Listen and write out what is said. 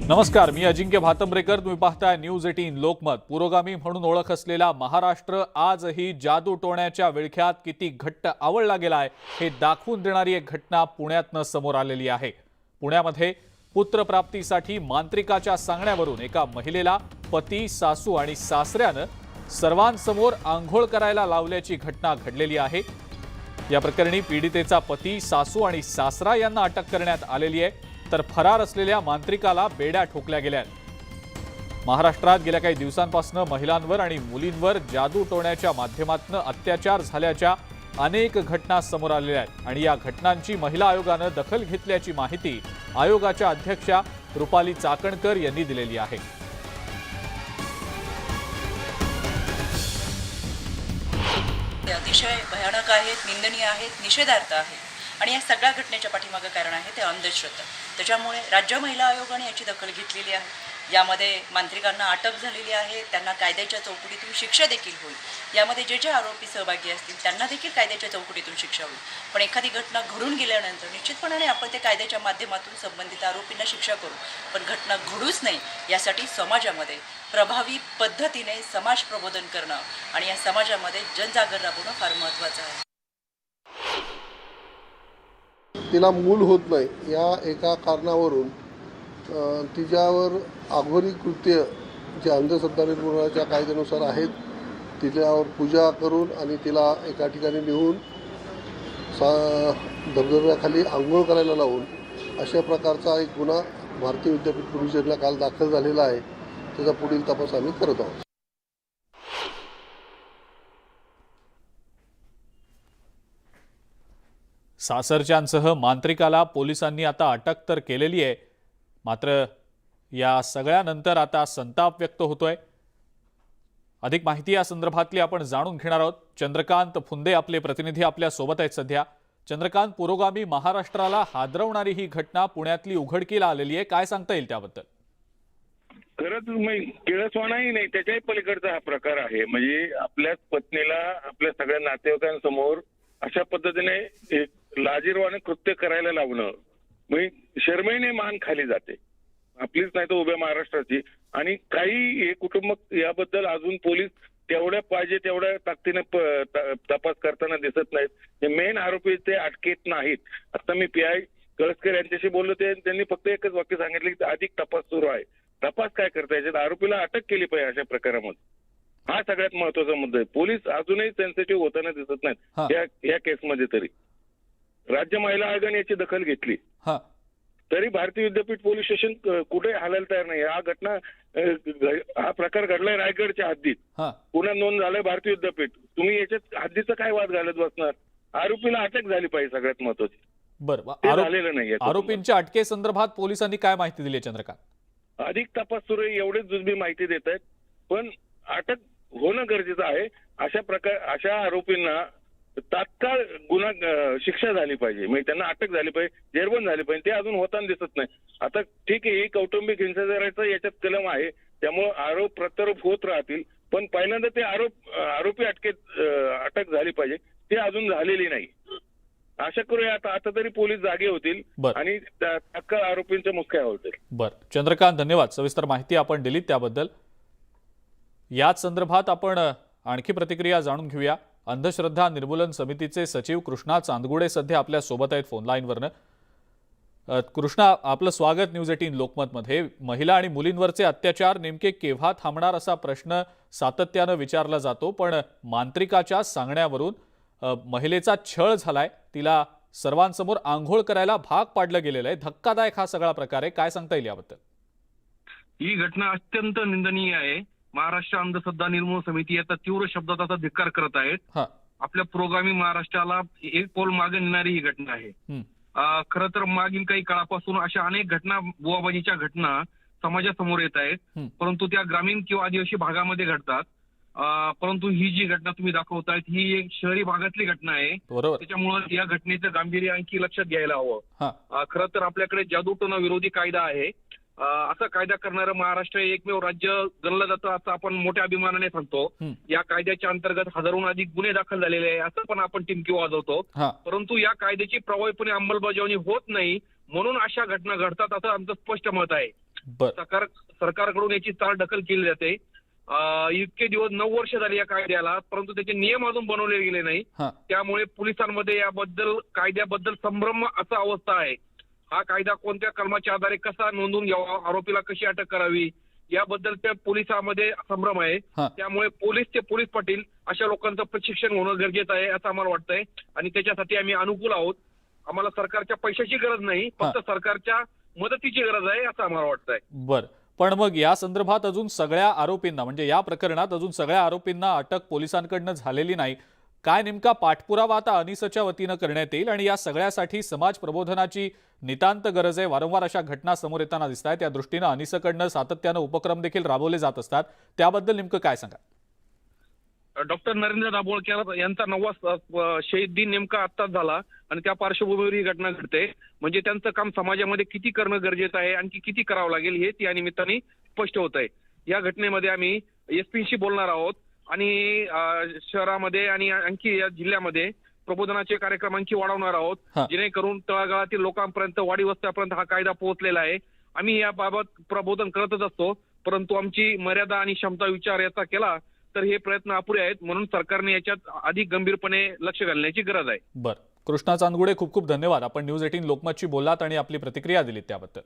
नमस्कार, मी अजिंक्य भातंब्रेकर. तुम्ही पाहताय न्यूज 18 लोकमत. पुरोगामी म्हणून ओळख असलेला महाराष्ट्र आजही जादूटोण्याच्या विळख्यात किती घट्ट आवळला गेलाय हे दाखवून देणारी एक घटना पुण्यातनं समोर आलेली आहे. पुण्यामध्ये पुत्रप्राप्तीसाठी मांत्रिकाच्या सांगण्यावरून एका महिलेला पती, सासू आणि सासऱ्यानं सर्वांसमोर आंघोळ करायला लावल्याची घटना घडलेली आहे. या प्रकरणी पीडितेचा पती, सासू आणि सासरा यांना अटक करण्यात आलेली आहे, तर फरार असलेल्या मांत्रिकाला बेड्या ठोकल्या गेल्या. महाराष्ट्रात गेल्या काही दिवसांपासून महिलांवर आणि मुलींवर जादूटोण्याच्या माध्यमातून अत्याचार झाल्याच्या अनेक घटना समोर आलेल्या आहेत आणि या घटनांची महिला आयोगानं दखल घेतल्याची माहिती आयोगाच्या अध्यक्षा रुपाली चाकणकर यांनी दिलेली आहे. अतिशय भयानक आहेत, निंदनीय आहेत, निषेधार्थ आहेत आणि या सगळ्या घटनेच्या पाठीमागे कारण आहे ते अंधश्रद्धा. त्याच्यामुळे राज्य महिला आयोगाने याची दखल घेतलेली आहे. यामध्ये मांत्रिकांना अटक झालेली आहे, त्यांना कायद्याच्या चौकटीतून शिक्षा देखील होईल. यामध्ये जे आरोपी सहभागी असतील त्यांना देखील कायद्याच्या चौकटीतून शिक्षा होईल. पण एखादी घटना घडून गेल्यानंतर निश्चितपणे आपण ते कायद्याच्या माध्यमातून संबंधित आरोपींना शिक्षा करू, पण घटना घडूच नाही यासाठी समाजामध्ये प्रभावी पद्धतीने समाज प्रबोधन करणं आणि या समाजामध्ये जनजागर राबवणं फार महत्त्वाचं आहे. तिला मूल होत नाही या एका कारणावरून तिच्यावर आघोरी कृत्य जे अंधश्रद्धा निर्मूलनाच्या कायद्यानुसार आहेत तिच्यावर पूजा करून आणि तिला एका ठिकाणी नेऊन धबधब्याखाली आंघोळ करायला लावून अशा प्रकारचा एक गुन्हा भारतीय विद्यापीठ पोलीस स्टेशनला काल दाखल झालेला आहे. त्याचा पुढील तपास आम्ही करत आहोत. सासरच्यांसह मांत्रिकाला पोलिसांनी आता अटक तर केलेली आहे, मात्र या सगळ्यानंतर आता संताप व्यक्त होतोय. अधिक माहिती या संदर्भातली आपण जाणून घेणार आहोत. चंद्रकांत फुंदे आपले प्रतिनिधी आपल्या सोबत आहेत सध्या. चंद्रकांत, पुरोगामी महाराष्ट्राला हादरवणारी ही घटना पुण्यातली उघडकीला आलेली आहे, काय सांगता येईल त्याबद्दल? खरंच किळसवाणाही नाही, त्याच्याही पलीकडचा हा प्रकार आहे. म्हणजे आपल्याच पत्नीला आपल्या सगळ्या नातेवाईकांसमोर अशा पद्धतीने एक लाजिरवाने कृत्य करायला लावणं, म्हणजे शर्मेने मान खाली जाते आपलीच नाही तर उभ्या महाराष्ट्राची. आणि काही हे कुटुंब याबद्दल अजून पोलीस तेवढ्या पाहिजे तेवढ्या ताकदीने तपास करताना दिसत नाहीत. हे मेन आरोपी ते अटकेत नाहीत. आता मी PI कळसकर यांच्याशी बोललो, त्यांनी फक्त एकच वाक्य सांगितलं की अधिक तपास सुरू आहे. तपास काय करता याच्यात आरोपीला अटक केली पाहिजे अशा प्रकारामध्ये. हा सगळ्यात महत्वाचा मुद्दा आहे. पोलीस अजूनही सेन्सिटिव्ह होताना दिसत नाहीत या केसमध्ये. तरी राज्य महिला आयोगाने याची दखल घेतली, तरी भारतीय विद्यापीठ पोलीस स्टेशन कुठे हालायला तयार नाही. हा प्रकार घडलाय रायगडच्या हद्दीत, पुण्यात नोंद झालाय भारतीय विद्यापीठ. तुम्ही याच्यात हद्दीचा काय वाद घालत बसणार? आरोपीला अटक झाली पाहिजे सगळ्यात महत्वाची. बरं, झालेलं नाही. आरोपींच्या अटकेसंदर्भात पोलिसांनी काय माहिती दिली चंद्रकांत? अधिक तपास सुरू आहे एवढेच जुजबी माहिती देत आहेत, पण अटक होणं गरजेचं आहे. अशा आरोपींना तात्काळ शिक्षा झाली पाहिजे, म्हणजे त्यांना अटक झाली पाहिजे, जेरबंद झाली पाहिजे. ते अजून होताना दिसत नाही. आता ठीक आहे, ही कौटुंबिक हिंसाचाराचा याच्यात कलम आहे, त्यामुळे आरोप प्रत्यारोप होत राहतील, पण पहिल्यांदा ते आरोपी अटक झाली पाहिजे. ते अजून झालेली नाही. आशा करूया आता तरी पोलीस जागे होतील आणि तात्काळ आरोपींच्या मुख्य होतील. बरं चंद्रकांत, धन्यवाद. सविस्तर माहिती आपण दिली त्याबद्दल. याच संदर्भात आपण आणखी प्रतिक्रिया जाणून घेऊया. अंधश्रद्धा निर्मूलन समितीचे सचिव कृष्णा चांदगुडे सध्या आपल्या सोबत आहेत फोन लाईनवरनं. कृष्णा, आपलं स्वागत न्यूज 18 लोकमतमध्ये. महिला आणि मुलींवरचे अत्याचार नेमके केव्हा थांबणार असा प्रश्न सातत्यानं विचारला जातो, पण मांत्रिकाच्या सांगण्यावरून महिलेचा छळ झालाय, तिला सर्वांसमोर आंघोळ करायला भाग पाडलं गेलेलं आहे. धक्कादायक हा सगळा प्रकार आहे, काय सांगता येईल याबद्दल? ही घटना अत्यंत निंदनीय आहे. महाराष्ट्र अंधश्रद्धा निर्मूलन समिती आता तीव्र शब्दात आता धिक्कार करत आहेत. आपल्या पुरोगामी महाराष्ट्राला एक पाऊल मागे नेणारी ही घटना आहे. खरं तर मागील काही काळापासून अशा अनेक घटना, बुवाबाजीच्या घटना समाजासमोर येत आहेत, परंतु त्या ग्रामीण किंवा आदिवासी भागामध्ये घडतात. परंतु ही जी घटना तुम्ही दाखवतायत ही एक शहरी भागातली घटना आहे, त्याच्यामुळे या घटनेचं गांभीर्य आणखी लक्षात घ्यायला हवं. खरं तर आपल्याकडे जादूटोणा विरोधी कायदा आहे. असा कायदा करणारं महाराष्ट्र एकमेव राज्य गणलं जातं असं आपण मोठ्या अभिमानाने सांगतो. या कायद्याच्या अंतर्गत हजारोहून अधिक गुन्हे दाखल झालेले आहे असं पण आपण टिमकी वाजवतो. परंतु या कायद्याची प्रभावीपणे अंमलबजावणी होत नाही, म्हणून अशा घटना घडतात असं आमचं स्पष्ट मत आहे. सरकारकडून याची चालढकल केली जाते. इतके दिवस 9 वर्ष झाली या कायद्याला, परंतु त्याचे नियम अजून बनवले गेले नाही. त्यामुळे पोलिसांमध्ये कायद्याबद्दल संभ्रम असा अवस्था आहे. हा कायदा कोणत्या कलमाच्या आधारे कसा नोंदवून घ्यावा, आरोपीला कशी अटक करावी याबद्दल त्या पोलिसांमध्ये संभ्रम आहे. त्यामुळे पोलीस पाटील अशा लोकांचं प्रशिक्षण होणं गरजेचं आहे असं आम्हाला वाटतंय आणि त्याच्यासाठी आम्ही अनुकूल आहोत. आम्हाला सरकारच्या पैशाची गरज नाही, फक्त सरकारच्या मदतीची गरज आहे असं आम्हाला वाटतंय. बर, पण मग या संदर्भात अजून सगळ्या आरोपींना, म्हणजे या प्रकरणात अजून सगळ्या आरोपींना अटक पोलिसांकडनं झालेली नाही. काय नेमका पाठपुरावा आता अनिसच्या वतीनं करण्यात येईल आणि या सगळ्यासाठी समाज प्रबोधनाची नितांत गरज आहे. वारंवार अशा घटना समोर येताना दिसत आहेत. त्या दृष्टीनं अनिसकडनं सातत्यानं उपक्रम देखील राबवले जात असतात. त्याबद्दल नेमकं काय सांगा? डॉक्टर नरेंद्र दाभोळकर यांचा 9वा शहीद दिन नेमका आत्ताच झाला आणि त्या पार्श्वभूमीवर ही घटना घडते. म्हणजे त्यांचं काम समाजामध्ये किती करणं गरजेचं आहे, आणखी किती करावं लागेल हे त्या निमित्ताने स्पष्ट होत आहे. या घटनेमध्ये आम्ही एसपीशी बोलणार आहोत आणि शहरामध्ये आणि आणखी या जिल्ह्यामध्ये प्रबोधनाचे कार्यक्रम आणखी वाढवणार आहोत, जेणेकरून तळागाळातील लोकांपर्यंत, वाडी वस्त्यापर्यंत हा कायदा पोहोचलेला आहे. आम्ही याबाबत प्रबोधन करतच असतो, परंतु आमची मर्यादा आणि क्षमता विचार याचा केला तर हे प्रयत्न अपुरे आहेत. म्हणून सरकारने याच्यात अधिक गंभीरपणे लक्ष घालण्याची गरज आहे. बरं, कृष्णा चांदगुडे, खूप खूप धन्यवाद. आपण न्यूज 18 लोकमतशी बोललात आणि आपली प्रतिक्रिया दिलीत त्याबद्दल.